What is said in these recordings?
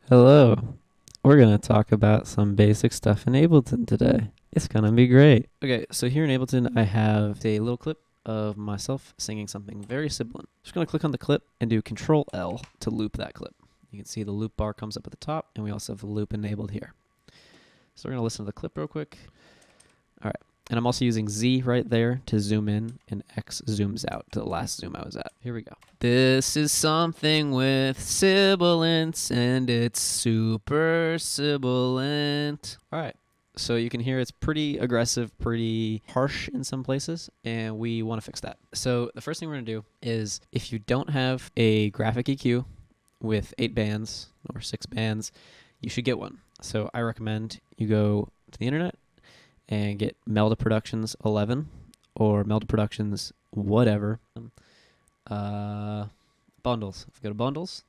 Hello. We're going to talk about some basic stuff in Ableton today. It's going to be great. Okay, so here in Ableton, I have a little clip of myself singing something very sibilant. Just going to click on the clip and do Control L to loop that clip. You can see the loop bar comes up at the top, and we also have a loop enabled here. So we're going to listen to the clip real quick. All right. And I'm also using Z right there to zoom in, and X zooms out to the last zoom I was at. Here we go. This is something with sibilance, and it's super sibilant. All right. So you can hear it's pretty aggressive, pretty harsh in some places, and we want to fix that. So the first thing we're going to do is, if you don't have a graphic EQ with 8 bands or 6 bands, you should get one. So I recommend you go to the internet and get Melda Productions 11 or Melda Productions whatever. Bundles. If we go to bundles,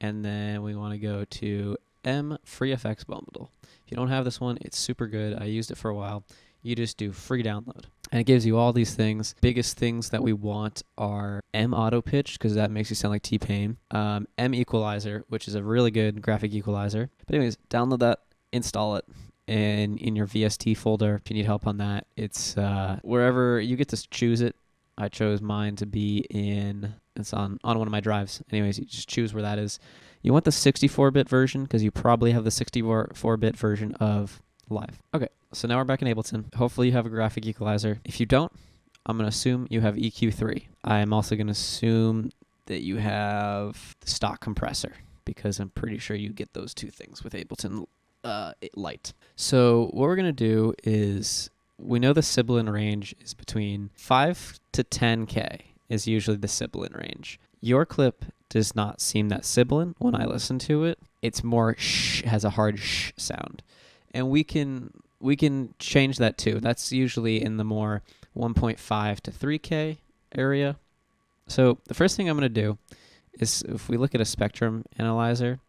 and then we want to go to M Free FX bundle. If you don't have this one, it's super good. I used it for a while. You just do free download, and it gives you all these things. Biggest things that we want are M auto pitch, because that makes you sound like T-Pain. M equalizer, which is a really good graphic equalizer. But anyways, download that, install it. And in your VST folder, if you need help on that, it's wherever you get to choose it. I chose mine to be in, it's on one of my drives. Anyways, you just choose where that is. You want the 64-bit version because you probably have the 64-bit version of Live. Okay, so now we're back in Ableton. Hopefully you have a graphic equalizer. If you don't, I'm going to assume you have EQ3. I'm also going to assume that you have the stock compressor, because I'm pretty sure you get those two things with Ableton Lite. So what we're going to do is, we know the sibilant range is between 5 to 10K is usually the sibilant range. Your clip does not seem that sibilant when I listen to it. It's more shh, has a hard shh sound. And we can change that too. That's usually in the more 1.5 to 3K area. So the first thing I'm going to do is, if we look at a spectrum analyzer,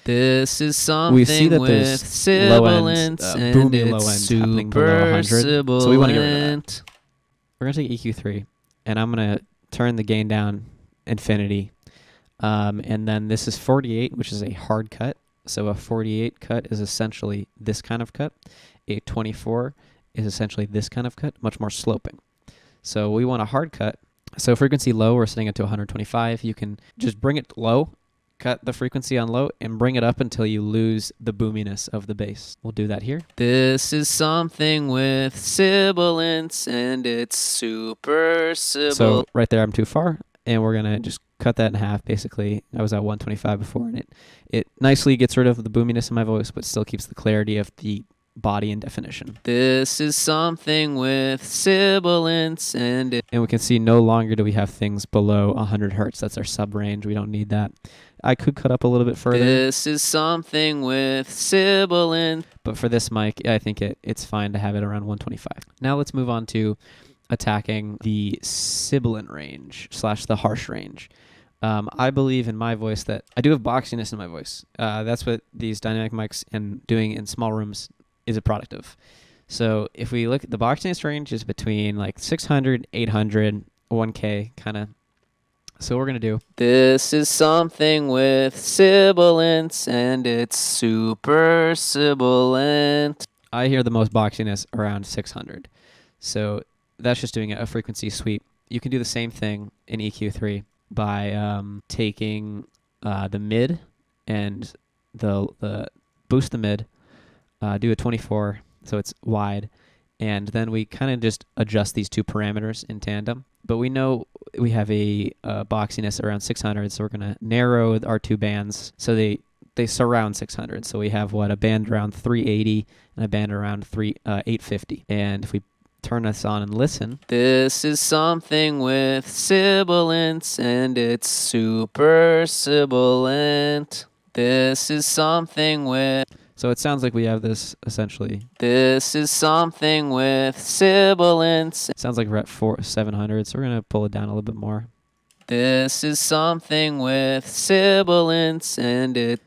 this is something we see that with sibilance, and boomy low end happening below 100. So we want to get rid of that. We're going to take EQ3, and I'm going to turn the gain down infinity. And then this is 48, which is a hard cut. So a 48 cut is essentially this kind of cut. A 24 is essentially this kind of cut, much more sloping. So we want a hard cut. So frequency low, we're setting it to 125. You can just bring it low, cut the frequency on low, and bring it up until you lose the boominess of the bass. We'll do that here. This is something with sibilance, and it's super sibilant. So right there, I'm too far, and we're going to just cut that in half, basically. I was at 125 before, and it nicely gets rid of the boominess in my voice, but still keeps the clarity of the body and definition. This is something with sibilance, and we can see no longer do we have things below 100 hertz. That's our sub range. We don't need that. I could cut up a little bit further. This is something with sibilant. But for this mic, I think it's fine to have it around 125. Now let's move on to attacking the sibilant range / the harsh range. I believe in my voice that I do have boxiness in my voice. That's what these dynamic mics and doing in small rooms is a product of. So if we look at the boxiness range, is between like 600, 800, 1K kind of. So what we're going to do, this is something with sibilance, and it's super sibilant. I hear the most boxiness around 600. So that's just doing a frequency sweep. You can do the same thing in EQ3 by taking the mid and the boost the mid, do a 24 so it's wide, and then we kind of just adjust these two parameters in tandem. But we know we have a boxiness around 600, so we're going to narrow our two bands so they surround 600. So we have a band around 380 and a band around 850. And if we turn this on and listen, this is something with sibilance, and it's super sibilant. This is something with... So it sounds like we have this essentially. This is something with sibilance. It sounds like we're at 700, so we're going to pull it down a little bit more. This is something with sibilance, and it...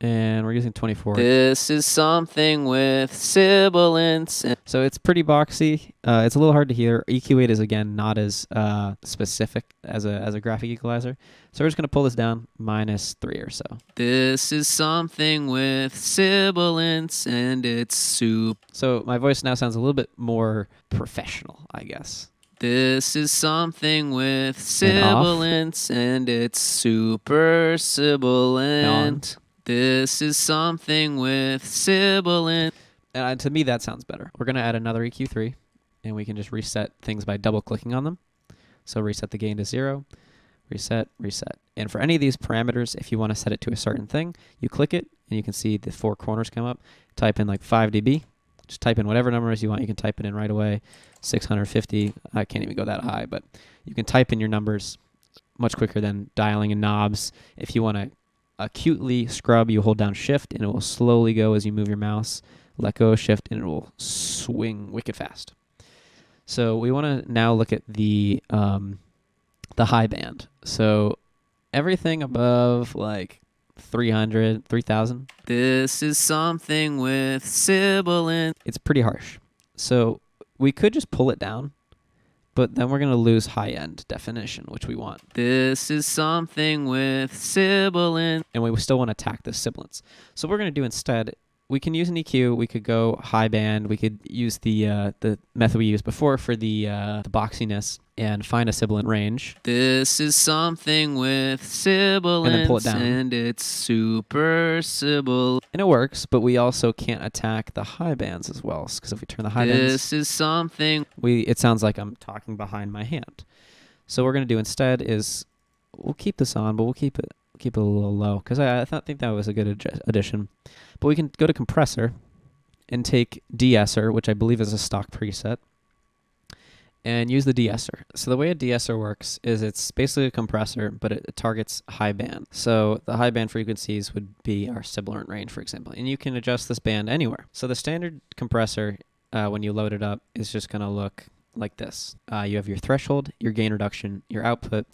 and we're using 24. This is something with Sibilance. So it's pretty boxy. It's a little hard to hear. EQ8 is, again, not as specific as a graphic equalizer. So we're just going to pull this down -3 or so. This is something with Sibilance, and it's soup. So my voice now sounds a little bit more professional, I guess. This is something with Sibilance, and it's super sibilant. This is something with Sibilance. And to me, that sounds better. We're going to add another EQ3, and we can just reset things by double-clicking on them. So reset the gain to 0, reset, reset. And for any of these parameters, if you want to set it to a certain thing, you click it, and you can see the 4 corners come up. Type in like 5 dB. Just type in whatever numbers you want. You can type it in right away. 650. I can't even go that high, but you can type in your numbers much quicker than dialing in knobs. If you want to acutely scrub, you hold down shift and it will slowly go as you move your mouse. Let go of shift and it will swing wicked fast. So we want to now look at the high band. So everything above like 300, 3000. This is something with Sibilance. It's pretty harsh. So we could just pull it down, but then we're going to lose high-end definition, which we want. This is something with Sibilance. And we still want to attack the sibilance. So what we're going to do instead, we can use an EQ, we could go high band, we could use the method we used before for the boxiness and find a sibilant range. This is something with Sibilance, and then pull it down. And it's super sibilant. And it works, but we also can't attack the high bands as well, because if we turn the high bands, this is something. It sounds like I'm talking behind my hand. So what we're going to do instead is we'll keep this on, but we'll keep it a little low, because I think that was a good addition. But we can go to Compressor and take De-esser, which I believe is a stock preset, and use the de-esser. So the way a de-esser works is it's basically a compressor, but it targets high band. So the high band frequencies would be our sibilant range, for example, and you can adjust this band anywhere. So the standard compressor, when you load it up, is just going to look like this. You have your threshold, your gain reduction, your output,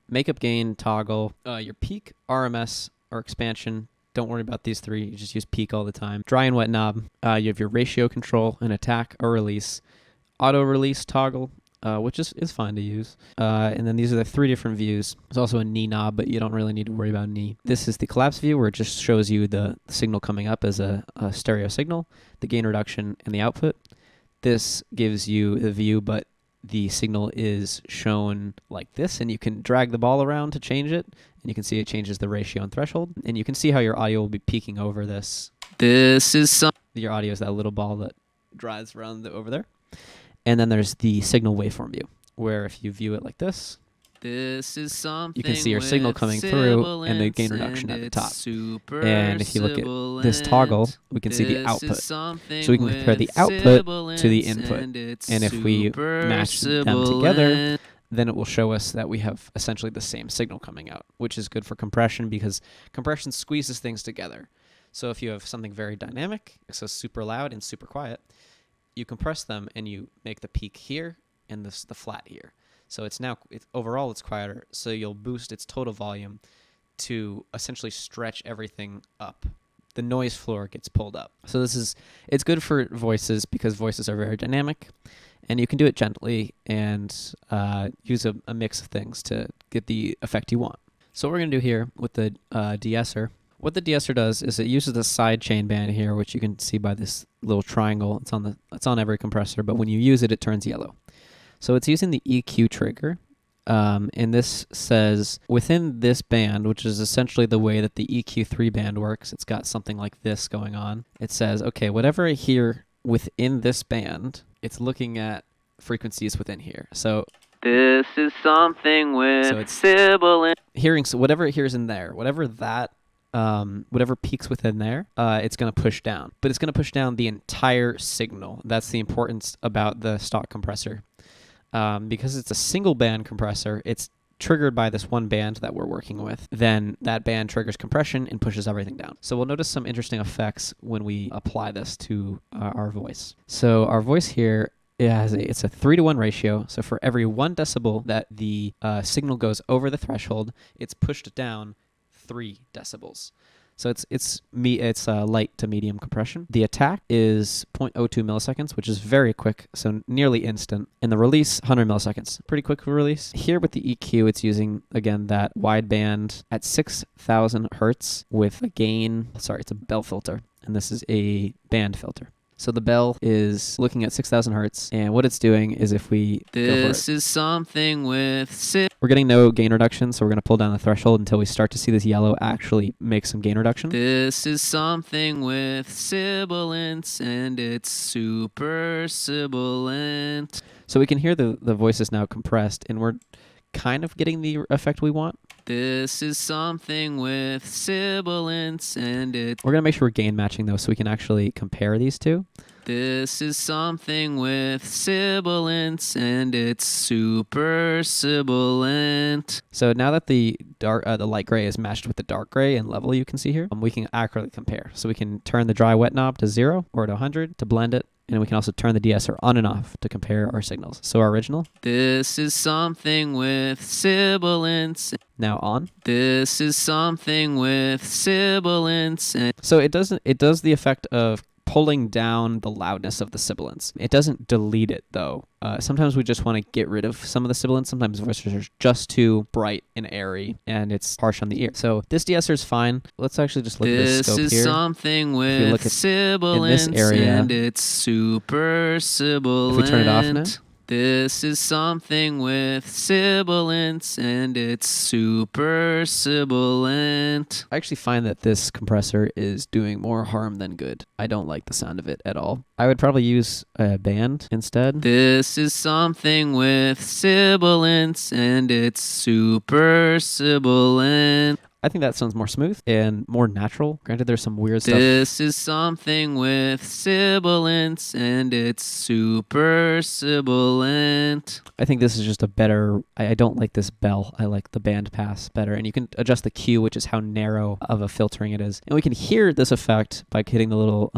makeup gain toggle, your peak, RMS, or expansion. Don't worry about these 3. You just use peak all the time. Dry and wet knob. You have your ratio control, an attack or release, auto release toggle, which is fine to use. And then these are the 3 different views. There's also a knee knob, but you don't really need to worry about knee. This is the collapse view, where it just shows you the signal coming up as a stereo signal, the gain reduction, and the output. This gives you the view, but the signal is shown like this, and you can drag the ball around to change it, and you can see it changes the ratio and threshold, and you can see how your audio will be peaking over this. This is your audio is that little ball that drives around over there. And then there's the signal waveform view, where if you view it like this, this is something you can see your signal coming through and the gain reduction at the top. And if you look at this toggle, we can see the output. So we can compare the output to the input. And if we match them together, then it will show us that we have essentially the same signal coming out, which is good for compression, because compression squeezes things together. So if you have something very dynamic, so super loud and super quiet, you compress them and you make the peak here and the flat here. So overall it's quieter, so you'll boost its total volume to essentially stretch everything up. The noise floor gets pulled up. So it's good for voices, because voices are very dynamic, and you can do it gently and use a mix of things to get the effect you want. So what we're going to do here with the de-esser, what the de-esser does is it uses the side chain band here, which you can see by this little triangle. It's on every compressor, but when you use it, it turns yellow. So it's using the EQ trigger, and this says within this band, which is essentially the way that the EQ3 band works, it's got something like this going on. It says, okay, whatever I hear within this band, it's looking at frequencies within here. So this is something with sibilant. So whatever it hears in there, whatever peaks within there, it's going to push down. But it's going to push down the entire signal. That's the importance about the stock compressor. Because it's a single band compressor, it's triggered by this one band that we're working with. Then that band triggers compression and pushes everything down. So we'll notice some interesting effects when we apply this to our voice. So our voice here, it's a 3-to-1 ratio. So for every 1 decibel that the signal goes over the threshold, it's pushed down 3 decibels. So it's light to medium compression. The attack is 0.02 milliseconds, which is very quick, so nearly instant. And the release, 100 milliseconds. Pretty quick release. Here with the EQ, it's using, again, that wideband at 6,000 hertz with a gain. Sorry, it's a bell filter, and this is a band filter. So the bell is looking at 6,000 hertz, and what it's doing is if we This is something with we're getting no gain reduction, so we're going to pull down the threshold until we start to see this yellow actually make some gain reduction. This is something with sibilance, and it's super sibilant. So we can hear the voices now compressed, and we're kind of getting the effect we want. This is something with sibilance, and it's... We're going to make sure we're gain matching, though, so we can actually compare these two. This is something with sibilance, and it's super sibilant. So now that the light gray is matched with the dark gray and level you can see here, we can accurately compare. So we can turn the dry wet knob to 0 or to 100 to blend it. And we can also turn the de-esser on and off to compare our signals. So our original. This is something with sibilance. Now on. This is something with sibilance. So it does the effect of pulling down the loudness of the sibilance. It doesn't delete it, though. Sometimes we just want to get rid of some of the sibilance. Sometimes voices are just too bright and airy, and it's harsh on the ear. So this de-esser is fine. Let's actually just look at this scope here. This is something with sibilance, and it's super sibilant. If we turn it off now. This is something with sibilance, and it's super sibilant. I actually find that this compressor is doing more harm than good. I don't like the sound of it at all. I would probably use a band instead. This is something with sibilance, and it's super sibilant. I think that sounds more smooth and more natural. Granted, there's some weird stuff. This is something with sibilance, and it's super sibilant. I think this is just a better... I don't like this bell. I like the band pass better. And you can adjust the Q, which is how narrow of a filtering it is. And we can hear this effect by hitting the little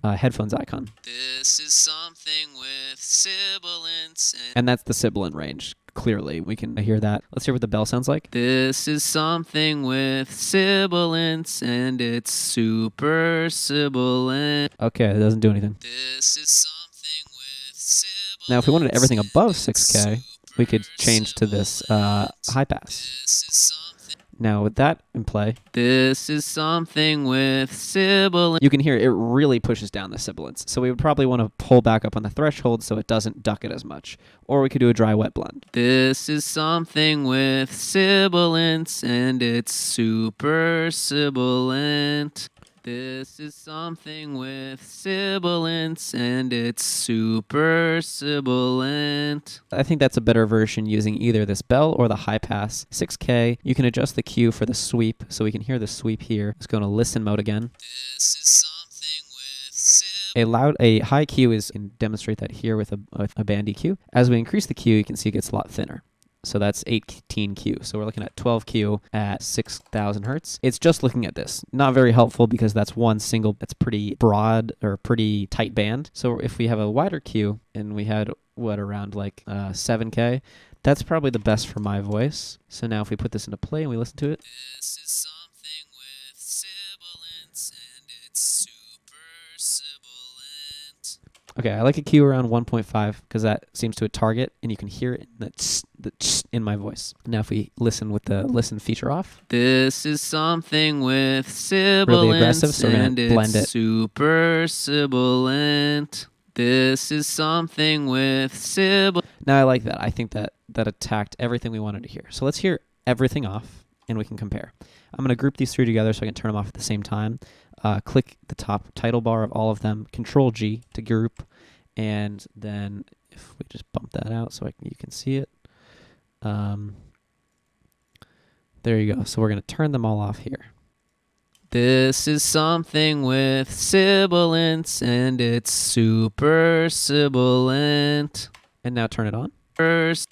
headphones icon. This is something with sibilance. And that's the sibilant range. Clearly, we can hear that. Let's hear what the bell sounds like. This is something with sibilance, and it's super sibilant. Okay, it doesn't do anything. This is something with sibilance. Now, if we wanted everything above 6K, we could change to this high pass. Now, with that in play, this is something with sibilance. You can hear it really pushes down the sibilance. So we would probably want to pull back up on the threshold so it doesn't duck it as much. Or we could do a dry wet blend. This is something with sibilance, and it's super sibilant. This is something with sibilance, and it's super sibilant. I think that's a better version using either this bell or the high pass 6K. You can adjust the Q for the sweep, so we can hear the sweep here. Let's go into listen mode again. This is something with A high Q is, and demonstrate that here with a band EQ. As we increase the Q, you can see it gets a lot thinner. So that's 18Q. So we're looking at 12Q at 6,000 hertz. It's just looking at this. Not very helpful because that's that's pretty broad or pretty tight band. So if we have a wider Q and we had around like 7K, that's probably the best for my voice. So now if we put this into play and we listen to it. This is something with sibilance, and it's super sibilant. Okay, I like a Q around 1.5 because that seems to a target and you can hear it in my voice. Now if we listen with the listen feature off. This is something with sibilance, really aggressive, so we're going to blend it. Super sibilant. This is something with sibilance. Now I like that. I think that attacked everything we wanted to hear. So let's hear everything off and we can compare. I'm going to group these three together so I can turn them off at the same time. Click the top title bar of all of them, Control G to group, and then if we just bump that out so you can see it. There you go. So we're going to turn them all off here. This is something with sibilance, and it's super sibilant. And now turn it on. First.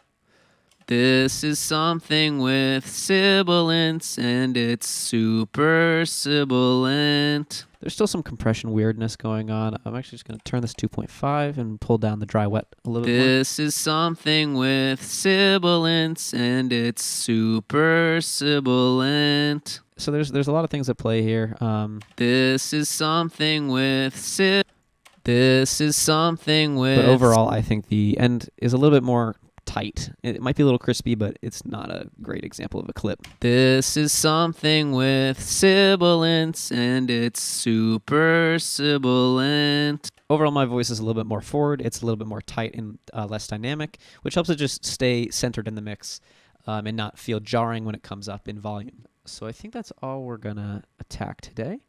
This is something with sibilance, and it's super sibilant. There's still some compression weirdness going on. I'm actually just going to turn this 2.5 and pull down the dry wet a little bit more. This is something with sibilance, and it's super sibilant. So there's a lot of things at play here. This is something with This is something with. But overall, I think the end is a little bit more tight. It might be a little crispy, but it's not a great example of a clip. This is something with sibilance, and it's super sibilant. Overall, my voice is a little bit more forward. It's a little bit more tight and less dynamic, which helps it just stay centered in the mix and not feel jarring when it comes up in volume. So I think that's all we're going to attack today.